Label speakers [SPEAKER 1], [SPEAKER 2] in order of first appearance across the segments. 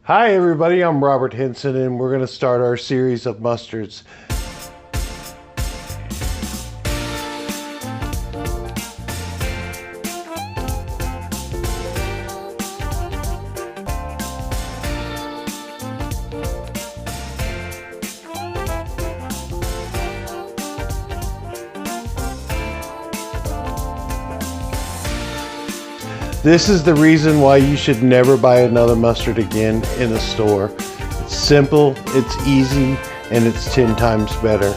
[SPEAKER 1] Hi everybody, I'm Robert Henson and we're going to start our series of mustards. This is the reason why you should never buy another mustard again in a store. It's simple, it's easy, and it's 10 times better.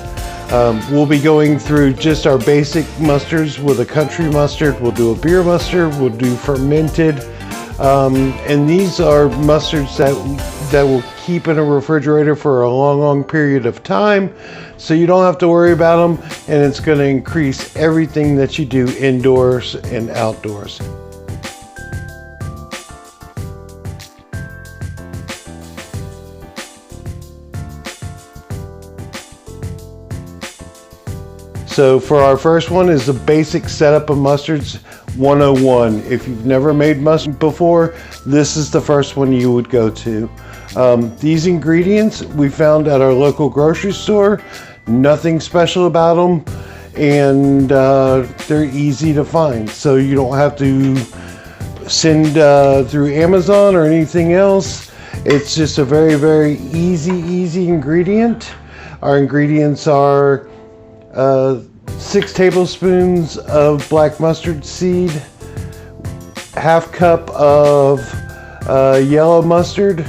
[SPEAKER 1] We'll be going through just our basic mustards with a country mustard. We'll do a beer mustard, we'll do fermented. And these are mustards that will keep in a refrigerator for a long period of time. So you don't have to worry about them, and it's going to increase everything that you do indoors and outdoors. So for our first one is the basic setup of mustards 101. If you've never made mustard before, this is the first one you would go to. These ingredients we found at our local grocery store. Nothing special about them, and they're easy to find. So you don't have to send through Amazon or anything else. It's just a very easy ingredient. Our ingredients are 6 tablespoons of black mustard seed, half cup of yellow mustard,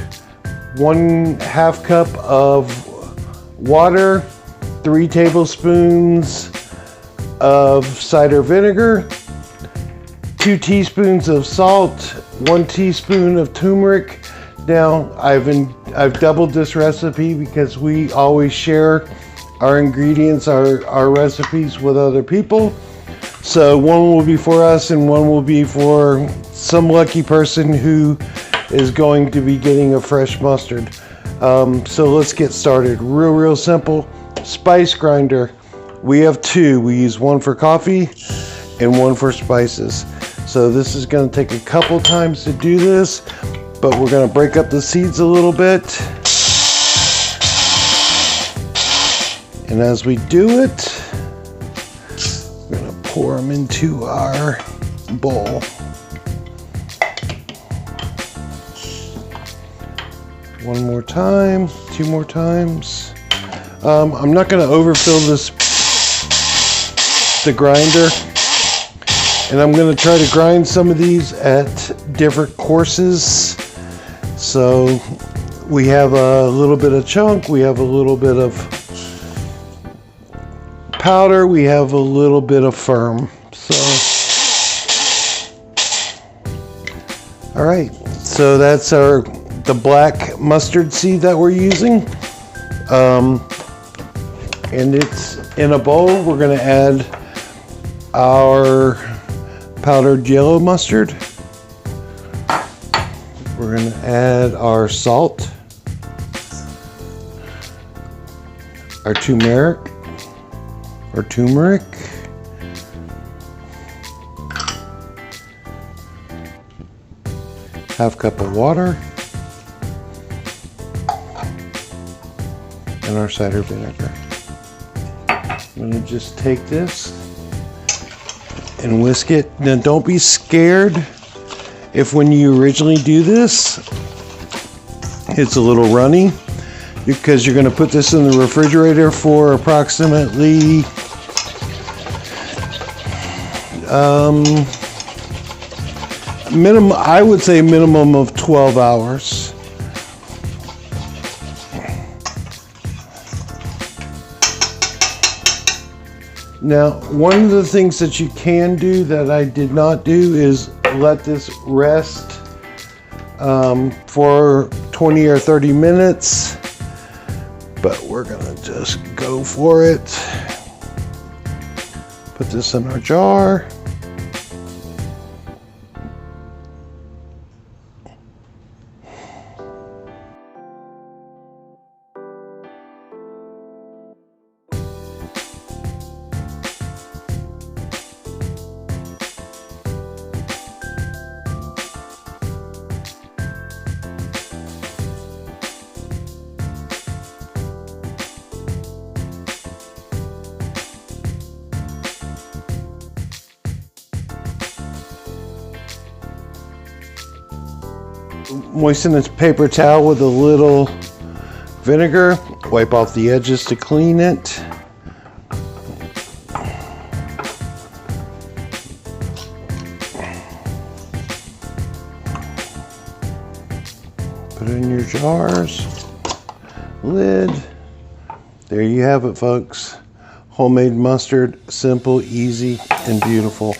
[SPEAKER 1] 1/2 cup of water, 3 tablespoons of cider vinegar, 2 teaspoons of salt, 1 teaspoon of turmeric. Now I've doubled this recipe because we always share our ingredients, our recipes with other people. So one will be for us and one will be for some lucky person who is going to be getting a fresh mustard. So let's get started. Real simple. Spice grinder. We have 2. We use one for coffee and one for spices. So this is going to take a couple times to do this, but we're going to break up the seeds a little bit. And as we do it, we're going to pour them into our bowl. One more time, 2 more times. I'm not going to overfill the grinder. And I'm going to try to grind some of these at different courses. So we have a little bit of chunk, we have a little bit of powder, we have a little bit of firm. So all right, so that's the black mustard seed that we're using, and it's in a bowl. We're going to add our powdered yellow mustard, we're going to add our salt, our turmeric, half cup of water, and our cider vinegar. I'm going to just take this and whisk it. Now don't be scared if when you originally do this it's a little runny, because you're going to put this in the refrigerator for approximately I would say minimum of 12 hours. Now, one of the things that you can do that I did not do is let this rest for 20 or 30 minutes, but we're gonna just go for it. Put this in our jar. Moisten this paper towel with a little vinegar. Wipe off the edges to clean it. Put it in your jars. Lid. There you have it, folks. Homemade mustard, simple, easy, and beautiful.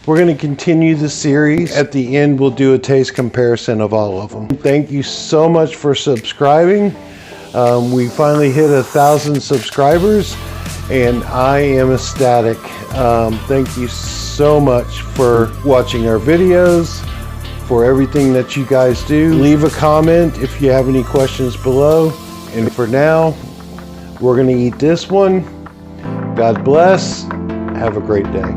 [SPEAKER 1] We're going to continue the series. At the end, we'll do a taste comparison of all of them. Thank you so much for subscribing. We finally hit 1,000 subscribers, and I am ecstatic. Thank you so much for watching our videos, for everything that you guys do. Leave a comment if you have any questions below. And for now, we're going to eat this one. God bless. Have a great day.